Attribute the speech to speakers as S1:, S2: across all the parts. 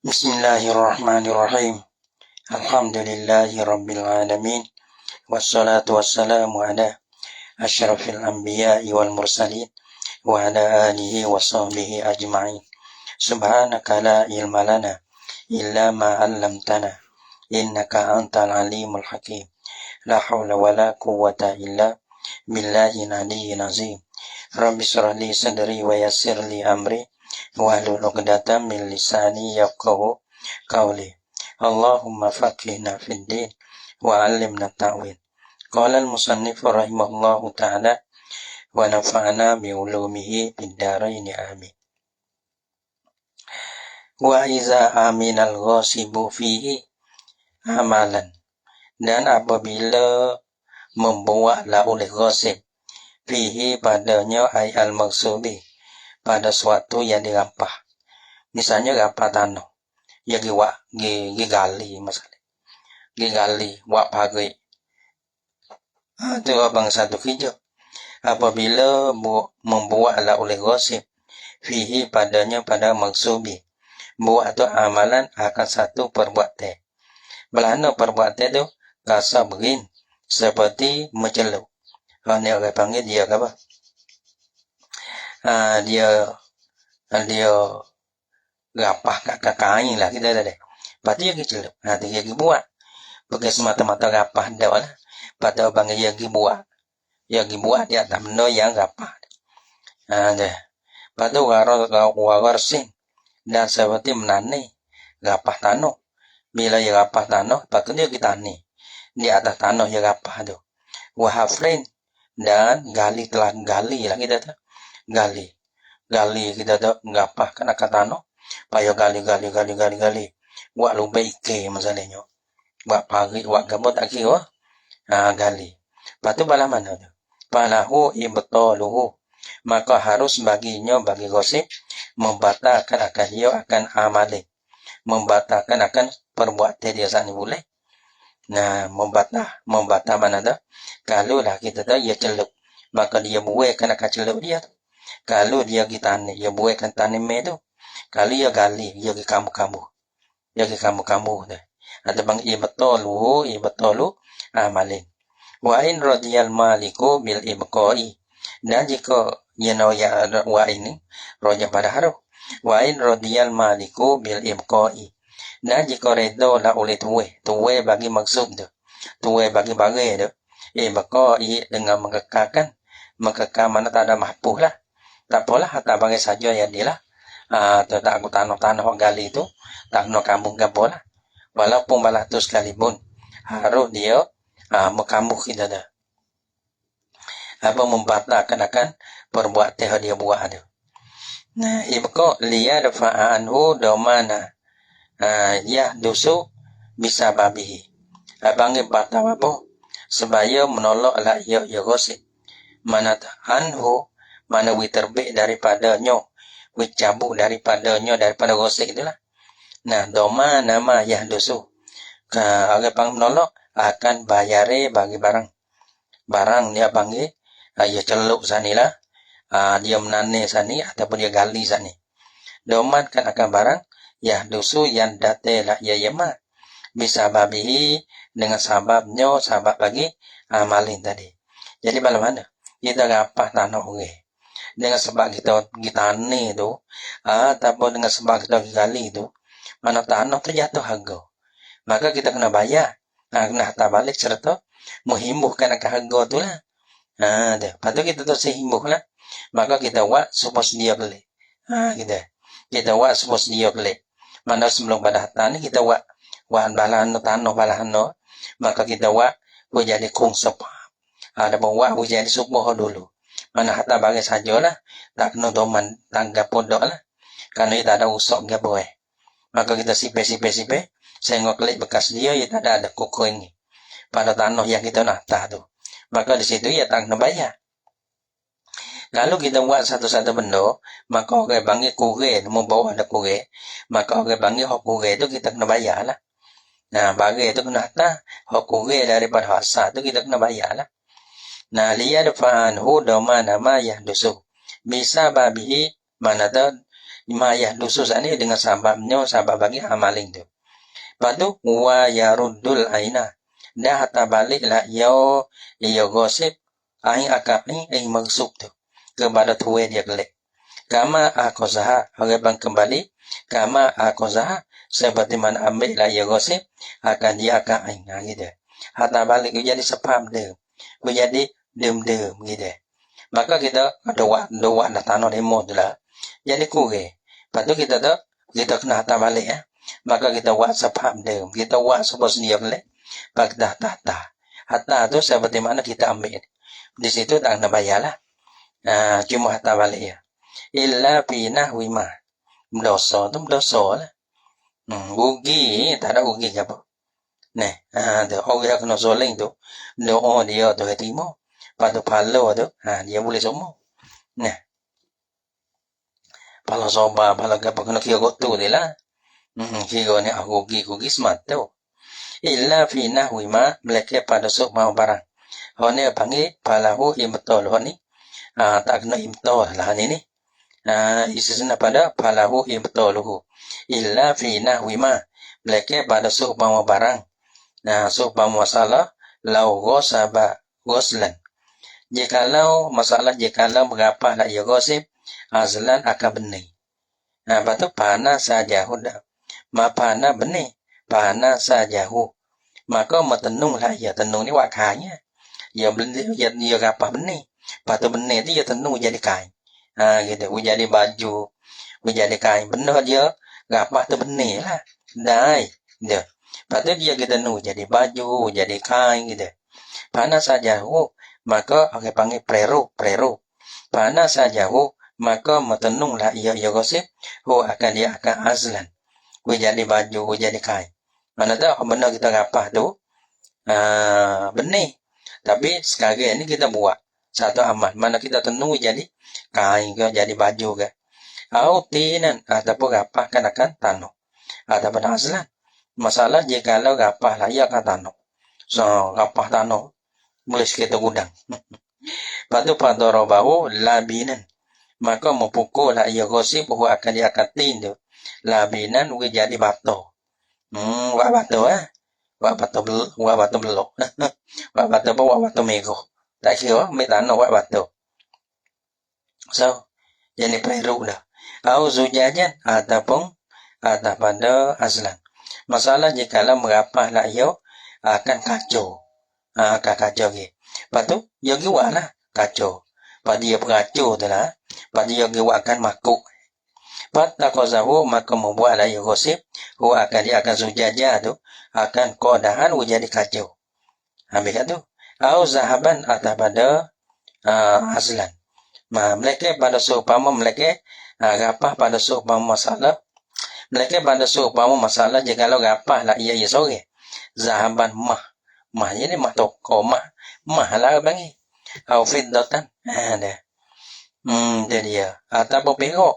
S1: Bismillahirrahmanirrahim. Alhamdulillahi rabbil alamin. Wassalatu wassalamu ala asyrafil anbiya'i wal mursalin wa ala alihi wa sahbihi ajma'in. Subhanaka la ilma lana illa ma 'allamtana innaka antal alimul hakim. La haula wa la quwwata illa billahil aliyyil azim. Rabbi shrah li sadri wa yassir li amri wahlul 'uqdatam min lisani yafqahu qawli. Allahumma faqihna fid din wa 'allimna ta'wil. Qala al-musannif rahimahullahu ta'ala wa nafa'ana bi ulumihi fid dharain amin. Wa iza aminal ghasibu fihi amalan, dan apabila membuatlah oleh ghasib fihi padanya ay al-maghsubi, pada suatu yang dirampas. Misalnya rampas tanah, ya gali masalah, gali wak pagi. Itu abang satu hijau. Apabila membuatlah oleh ghasib fihi padanya pada maghsubi, buat tu amalan akan satu perbuatan. Belana perbuatan tu kasa berin seperti mencelup. Ni orang panggil dia apa? Dia rapah kat kain lah kita dah. Lepas tu dia pergi celup. Dia pergi buat. Bukan semata-mata rapah dah lah. Lepas tu abang dia pergi buat. Dia pergi buat dia atas benda yang rapah. Lepas tu wararsin. Dan seperti menani rapah tanah. Bila dia rapah tanah, lepas tu dia pergi tani. Di atas tanah dia rapah tu. Wahafrin. Dan gali telah gali lah kita tu. Gali kita tu rapah kan akan tanah. Payah gali. Buat lumba ikan masalahnya. Buat pagi, buat gambar tak kira. Gali. Lepas tu bala mana tu? Falahu ibtaluhu. Maka harus baginya, bagi ghasib, membatalkan akan dia akan amali. Membatalkan akan perbuatan dia saat ni boleh. Membatal mana tu? Kalau lah kita tahu dia celup, maka dia buaikan akan celup dia tu. Kalau dia pergi tani, dia buaikan tani tu. Kalau dia gali, dia pergi kamu-kamu. Dia pergi kamu-kamu tu. Ada bang ibtalu amalin. Wa in radiyal maliku bil ibqai. Dan jika wa ini roja pada haruh. Wa in radiyal maliku bil ibqai. Dan jika redha lah oleh tuwe bagi maksud tu. Tuwe bagi bagai tu. Ibqai dengan mengekalkan. Mengekal mana tak ada mahpuh lah. Tak apalah, tak bagi saja yang dia lah. Tak aku tanah gali tu. Tak kena kampung ke lah. Walaupun balah tu sekalipun. Harus dia mengkambuh kita dah. Membatalkan akan perbuatan dia buat tu. Ibqa liyadfa'anhu domana. Yahdusu bisa babihi. Panggil batal apa? Sebaya menolaklah ia ghasib. Mana anhu, mana terbit daripadanya, cabut daripadanya, daripada ghasib itulah. Doma nama yahdusu. Orang panggil menolak akan bayari bagi barang. Barang dia panggil, dia celup sanilah, dia menani sani ataupun dia gali sani. Doman kan akan barang yahdusu yang datelah ya yama. Bisa babihi dengan sababnya, sabab bagi amalin tadi. Jadi bagaimana? Kita rapah tanah orang. Dengan sebab kita tani tu, ataupun dengan sebab kita gali tu, mana tanah tu jatuh harga. Maka kita kena bayar. Kena hantar balik serta menghimbuhkan akan harga tu lah. Lepas tu kita tu sehimbuh lah. Maka kita buat supaya sedia beli. Kita buat supaya sedia beli. Mana sebelum pada hantar ni kita buat balahan tanah balahan no. Maka kita buat jadi kong sepah. Ada bawa jadi subuh dulu. Mana hantar bagi sajalah. Tak kena doman tangga pondok lah. Kerana kita ada usok ke boleh. Maka kita sipe. Sehingga klik bekas dia tak ada kuku ini. Pada tanah yang kita nak tu. Maka di situ ia tak kena bayar. Kalau kita buat satu-satu benda, maka orang panggil kurir, membawa ada kurir, maka orang panggil hak kurir tu kita kena bayar lah. Bagai tu kena hantar, hak kurir daripada hasa tu kita kena bayar lah. Liyadfa'anhu doma nama yahdusu. Bisa babihi mana tu Maya dusus ini dengan sababnya sabab bagi amalin tu. Padu wa yaruddul aina. Dah hatta balik lah yo gosip aing akapi aing maksud tu kepada tuwe dia gelek. Kama akosaha bang kembali kama akosaha seperti mana ambil lah yo gosip akan dia akan aing gitu. Hatta balik jadi sepam dia. Menjadi dem gitu. Maka kita doa nak tanah demo tu lah. Jadi kuge. Lepas tu kita kena hatta balik ya. Maka kita buat sepaham dia. Kita buat sebos dia boleh. Pada tata. Hatta tu seperti mana kita ambil. Di situ tak nak bayar lah. Cuma hatta balik ya. Illa pinah wima. Dosa tu dosa lah. Rugi. Tak ada rugi apa. Nah. Orang yang kena soling tu. Doa dia tu ketimo. Lepas tu pala tu. Dia boleh semua. Nah. Pala soba. Pala apa kena kira gotu dia lah. Kira ni rugi smart tu. Illa fi nahwi ma meleke pada sok mau barang. Hone panggil palahu imtol honi. Tak kena imtol lah ni. Isisna pada palahu imtoluhu. Illa fi nahwi ma meleke pada sok mau barang. Sok mau masalah lau gosaba goslan. Jikalau berapa nak ia gosip azlan akan benih. Lepas tu panah saja hudah. Mapana benih, pana sajahu. Maka metenung lah ya tenung ni wakanya. Ya benih, ya apa benih. Patu benih tu ya tenung jadi kain. Gitu, jadi baju, jadi kain. Benar dia, apa tu benih lah. Dai, gitu. Patu dia kita tenung jadi baju, jadi kain gitu. Pana sajahu, maka orang panggil preru. Pana sajahu, maka metenung lah ya gosip. Dia akan azlan. Jadi baju, jadi kain. Mana tahu benda kita rapah tu benih. Tapi sekarang ini kita buat satu amal. Mana kita tenung jadi kain ke, jadi baju ke. Tinan ataupun rapah kan akan tanah. Ataupun aslan. Masalah jika lo rapah lah, ia akan tanah. So, rapah tanah. Boleh kita gudang. Lepas tu pada robahu labinan. Maka memukul lah ia gosip bahwa dia akan tindu. Labinan jadi batu. Wak batu wak batu belok. Wak batu mego. Tak kira metano wak batu. So, jadi peru dah. Au zujajan ataupun pada aslan. Masalah jikalau merapah lah ia akan kacau. Akan kacau ke. Lepas tu, ia giwa lah kacau. Pada dia pengacau tu lah. Pada dia giwa akan makuk. Pada kozahu maka membuatlah ia gosip. Dia akan sujaja tu. Akan kodahan jadi kacau. Habis tu. Au zahaban atau pada aslan. Mereka pada seumpama mereka rapah pada seumpama masalah. Mereka pada seumpama masalah jikalau rapah lah ia sore. Zahaban mah. Mah ini mah toko mah. Mah lah bangi. Au fiddatan. Dah. Jadi ya. Atau perak.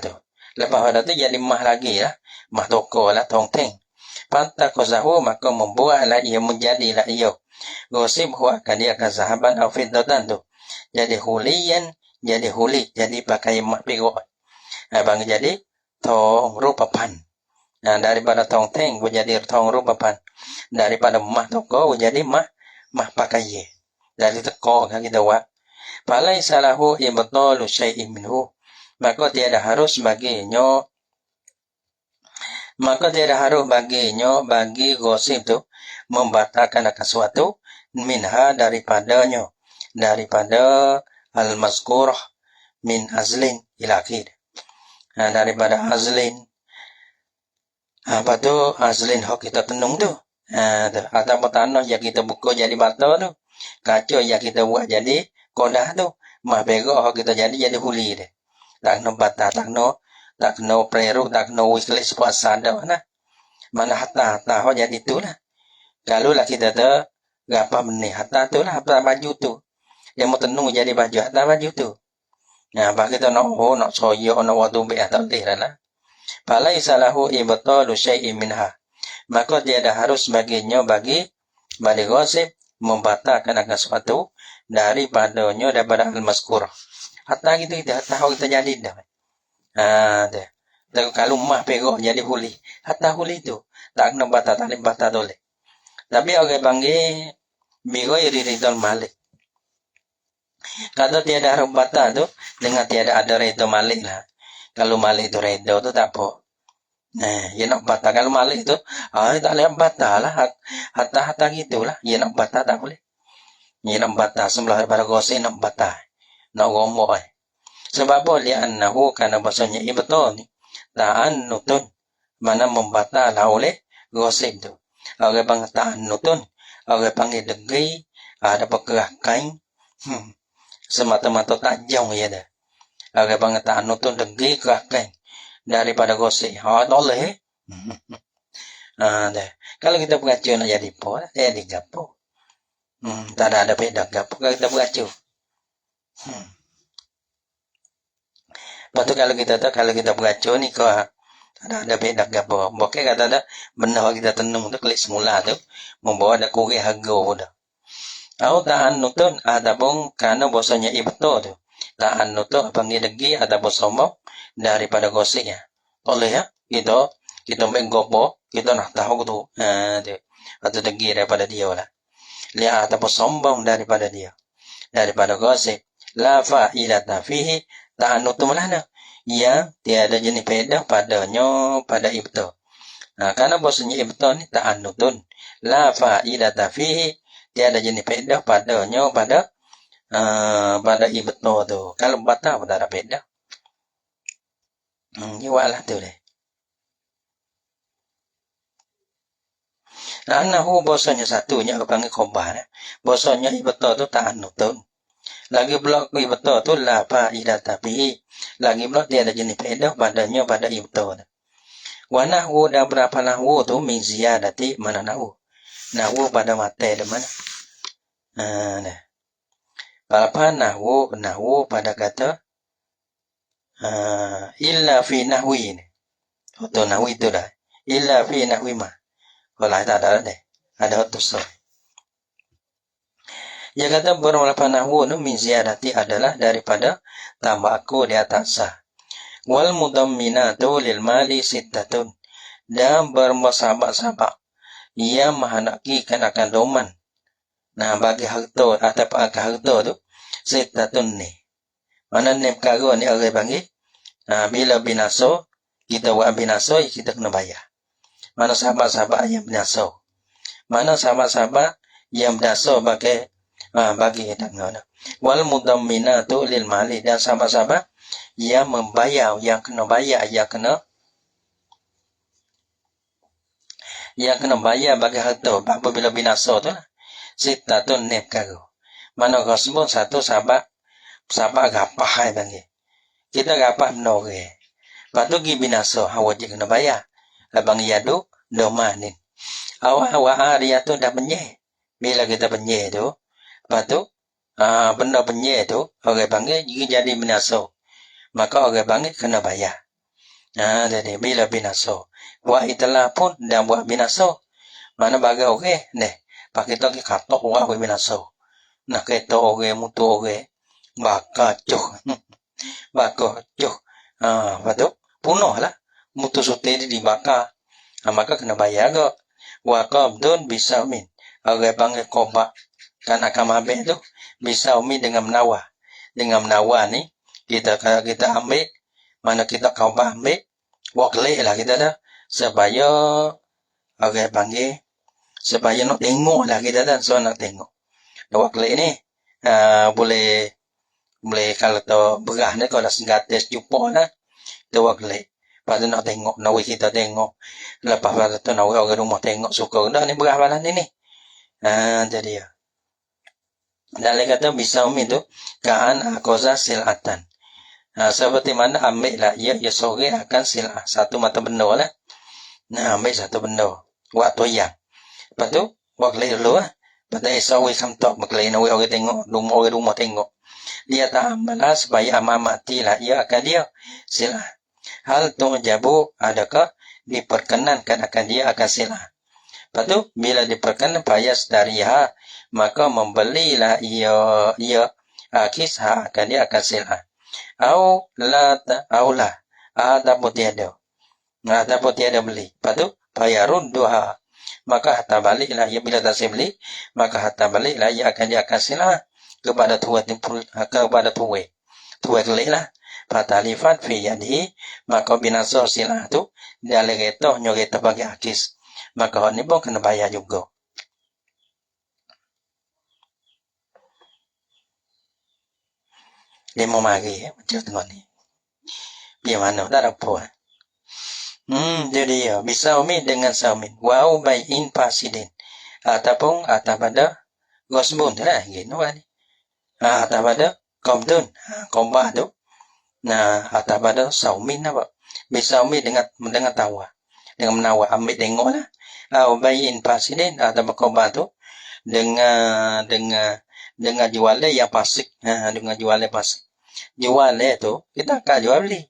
S1: Tu. Lepas pada tu jadi mah lagi lah. Mah toko lah tongteng. Panta kozahu maka membuatlah ia menjadilah ia. Gosip akan dia akan sahabat au fiddatan tu. Jadi hulian. Jadi huli. Jadi pakai mah perak. Bang jadi tong rupapan. Daripada tongteng menjadi tong rupapan. Daripada mah toko jadi mah pakai ye. Dari teko kan kita buat. Palai salahu ibtalu syai'in minhu. Maka tiada harus baginya bagi gosip tu membatalkan akan suatu minha daripada al-mazkurah min azlin ila akhir. Daripada azlin apa tu azlin hok kita tenung tu. Atau tanah yang kita buka jadi bata tu. Kacau yang kita buat jadi kodah tu. Mah perak kita jadi huli dia. Tak kena bata, tak kena preru, tak kena wislis puasa dah mana. Mana hatta jadi tu lah. Kalau lah kita tu apa benih hatta tu lah, hatta baju tu. Yang mau tenung jadi baju hatta baju tu. Apa kita nak soyo, nak wadu be atau leh lah. Palai salahu ibtalu syai'in minha. Maka tiada harus baginya bagi gosip membatalkan akan sesuatu daripada al-mazkurah. Hatta gitu kita tahu kita jadi dah. Deh. Dan kalau mah pegok jadi huli. Hatta huli tu. Tak kena bata, tak boleh bata boleh. Tapi orang panggil bigo iri ridon malik. Kalau tiada harap bata tu, dengan tiada ada redo malik lah. Kalau malik tu redo tu tak apa. Nah, ya nak bata. Kalau malik tu, tak boleh bata lah. Hatta gitulah. Ya nak bata tak boleh. Ya nak bata. Sebelah daripada gosip nak bata. Nak ngomong. Sebab apa? Li'annahu karena bahasanya betul ni. Ta'annutun. Mana membata lah oleh gosip tu. Orang panggil ta'annutun. Orang panggil degi. Ada pergerakan. Semata-mata tak jauh ya dah. Orang panggil ta'annutun degi gerakan. Daripada gosip. Tak boleh. Dah. Kalau kita bergacu nak jadi apa? Jadi gapo. Tak ada beda gapo. Kalau kita bergacu. Lepas tu kalau kita bergacu ni kau ada beda gapo. Bukan kata ada benda kita tenung tu klik semula tu membawa ada kurang harga dah. Au ta'annutun adapun karena bahasanya ibto tu. Ta'annutun panggil degi ataupun sombong daripada gosip ya. Oleh ya kita menggopo kita nak tahu tu. Tu atau degi daripada dia lah. Lihat ataupun sombong daripada dia. Daripada gosip. La fa'ilata fihi ta'annutun mana? Yang tiada jenis faedah padanya pada ibto. Karena bahasanya ibto ni ta'annutun. La fa'ilata fihi tiada jenis faedah padanya pada ibto tu. Kalau bata pun tak ada faedah. Jawablah tu deh. Anahu bahasanya satunya panggil khobar. Bahasanya ibto tu ta'annutun. Lagi pula ibto tu la fa'ilata fihi. Lagi pula tiada jenis faedah padanya pada ibto. Wa nahwu dan berapa nahwu tu min ziyadati mana nahwu. Nahwu pada mata di mana? Nah. Berapa nahwu pada kata illa fi nahwi ni. Atau nahwi itu dah. Illa fi nahwi mah. Kalau tak ada deh. Ada otus. Dia kata berapa nahwu nu min ziyadati adalah daripada tambah aku di atas sah. Wal mudamminatu lil mali sittatun. Dan bermusabak-sabak. Ia menghendakkan akan doman. Nah, bagi harta atau harta tu sittatun ni. Mana ni perkara ni orang panggil bila binasa kita buat binasa kita kena bayar. Mana sahabat-sahabat yang binasa. Mana sahabat-sahabat yang binasa bagi tangan. Wal mudamminatu lil mali dan sahabat-sahabat yang membayar, yang kena bayar, yang kena bayar bagi harta apabila binasa tu lah. Sittatun ni perkara. Mana kau sebut satu sahabat gapah hai panggil. Kita gapah benda orang. Lepas tu pergi binasa, wajib kena bayar. Abang yadu doma ni. Awak dia tu dah penyeh. Bila kita penyeh tu, lepas tu benda penyeh tu orang panggil jadi binasa. Maka orang panggil kena bayar. Jadi bila binasa, buat itulah pun dan buat binasa. Mana bagi orang ni, pakai tu kita katok orang binasa. Nak kata orang mutu orang bakacuh. Bakacuh. Lepas tu punuh lah. Mutu suti dibakar. Maka kena bayar ke. Wakab tu bisa min. Orang panggil kobak. Kan akan mabek tu. Bisa min dengan menawar. Dengan menawar ni. Kita ambil. Mana kita kobak ambil. Waklik lah kita dah. Supaya orang panggil. Supaya nak tengok lah kita dah. So nak tengok. Waklik ni. Boleh kalau tu berah ni. Kalau dah senggatis jumpa lah. Tu waklik. Lepas tu nak tengok, nawi kita tengok. Lepas tu nawi orang rumah tengok, suka dah ni berah balan ni. Jadi ya. Dan dia kata bisa umi tu, kaan akoza silatan. Seperti mana ambil lah, ia sore akan silah. Satu mata benda lah. Ambil satu benda. Waktu yang. Lepas tu, waktu dulu lah. Lepas tu esok we kamtok, maklai nawi orang tengok, orang rumah tengok. Dia tak amal lah, supaya amal mati lah, ia akan dia silah. Hal tu'jabu adakah diperkenankan akan dia akan silah. Lepas tu bila diperkenan payas dariha maka membelilah ia kisah akan dia akan silah. Au la ataupun tiada beli. Lepas tu fayarudduha, maka hatta baliklah ia, bila tak beli maka hatta baliklah ia akan dikasihlah kepada tuai tuailah. Fatalifat fi yadihi, maka binasa silah tu dia legetoh nyogeta bagi akis, maka hak ni pun kena bayar juga. Dia mau mari macam tengok ni. Biar mana tak ada apa. Jadi ya, bisa umi dengan saumin. Wau bai'in fasidin. Ataupun pada gosbun tu lah gitu kan. Pada komdun, komba tu. Nah, pada saumin apa? Bisa umi dengan tawa. Dengan menawar, ambil tengoklah. Wau bai'in fasidin ataupun komba tu dengan jualnya yang pasik. Dengan jualnya pasik. Jualnya tu kita akan jual beli.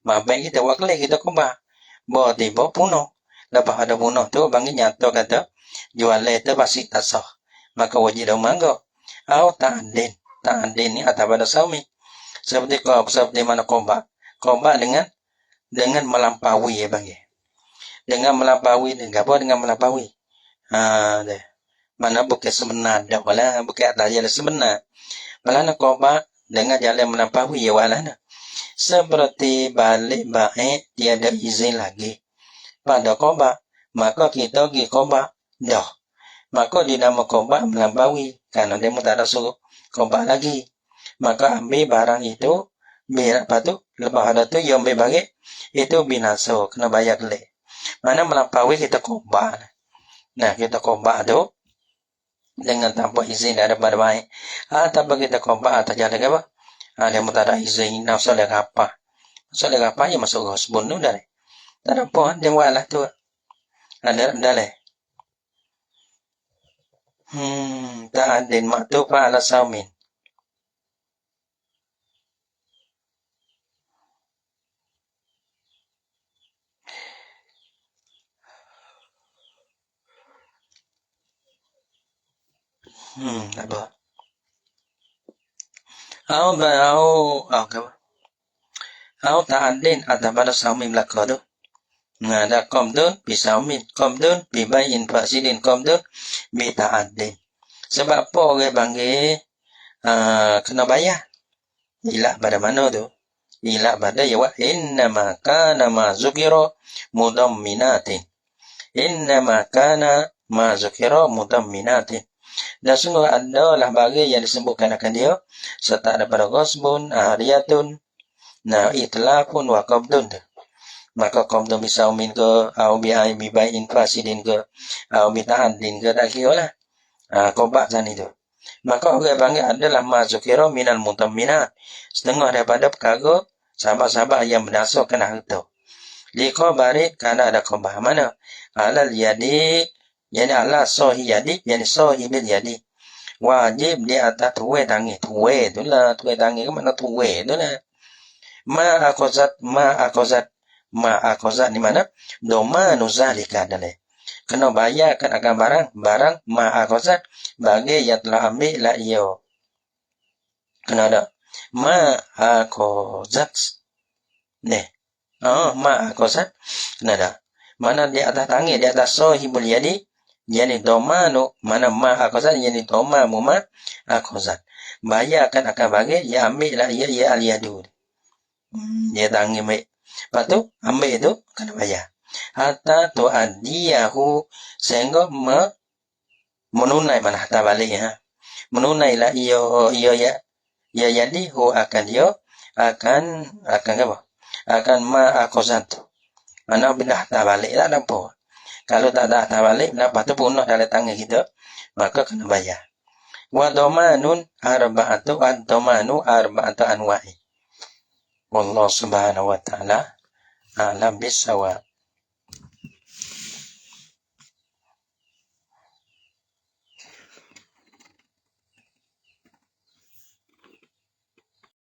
S1: Baik kita buat kelih, kita komba. Bawa tiba punuh. Lepas ada punuh tu, bagi nyata kata, jualnya tu pasti tak sah. Maka wajib dah mangga. Ta'adin. Ta'adin ni atas pada saumi. Seperti mana komba. Komba dengan melampaui ya bagi. Dengan melampaui. Dengan melampaui. Mana bukan sebenar. Bukan atas jalan sebenar. Malah nak komba dengan jalan melampaui ya walana. Seperti balik baik tiada izin lagi pada komba, maka kita pergi komba dah. Maka dinama komba melampaui, karena dia tak ada suruh komba lagi. Maka ambil barang itu, lepas tu lepas ada tu yang ambil balik itu binasa, kena bayar kelih. Mana melampaui kita komba. Nah, kita komba tu dengan tanpa izin daripada baik. Tanpa kita komba atas jalan apa? Dia tak ada izin, nak soal apa? Soal apa yang masuk gosbun tu dah. Tak ada apa, dia buat lah tu. Dah lah. Ta'adin maktufa ala saumin. Tak apa. Au ta'adin atas pada saumin belakang tu. Ada komdun bisaumin, komdun bibayin fasidin, komdun bita'adin. Sebab apa orang panggil kena bayar? Ilah pada mana tu? Ilah pada ya wa innama kana ma zukira mudamminatin. Innama kana ma zukira mudamminatin. Dan sungguh adalah bagi yang disebutkan akan dia serta ada pada gosbun, ariyatun, itlafun wa qabdun. Maka qabdun bisaumin ke, au bibayin fasidin ke, au bita'adin ke, tak kira lah. Kobat sana itu. Maka orang panggil adalah mazukira minal mutamminat. Setengah daripada perkara sahabat-sahabat yang berdasarkan harta. Liqa barik kerana ada khabah. Mana? Alal yadi, yani ala sahi yadi, yani sahi bil yadi. Wajib di atas tuai tangi. Tuai tu lah. Tuai tangi ke mana tuai tu lah. Ma'akozat ni mana? Doma nuzalika adalah. Kena bayarkan akan barang ma'akozat bagi yang telah ambil lah ia. Kena ada. Ma'akozat. Ma'akozat. Kena ada. Mana di atas tangi, di atas sahibul yadi. Yani domanu, mana ma'akozat, yani domamu ma'akozat. Bayarkan akan bagi yang ambil lah ia al-yadu. Dia tangi ambil. Lepas tu, ambil itu, kena bayar. Hatta tu'adiyahu, sehingga menunai, mana hatta balik ya. Menunailah ia jadi hu akan dia akan apa? Akan ma'akozat. Mana bila hatta balik tak ada apa. Kalau tak ada hatta balik, lepas tu punah dalam tangan kita, maka kena bayar. Wa domanun arba'atu anwa'i. Wallahu subhanahu wa ta'ala a'lam bissawab.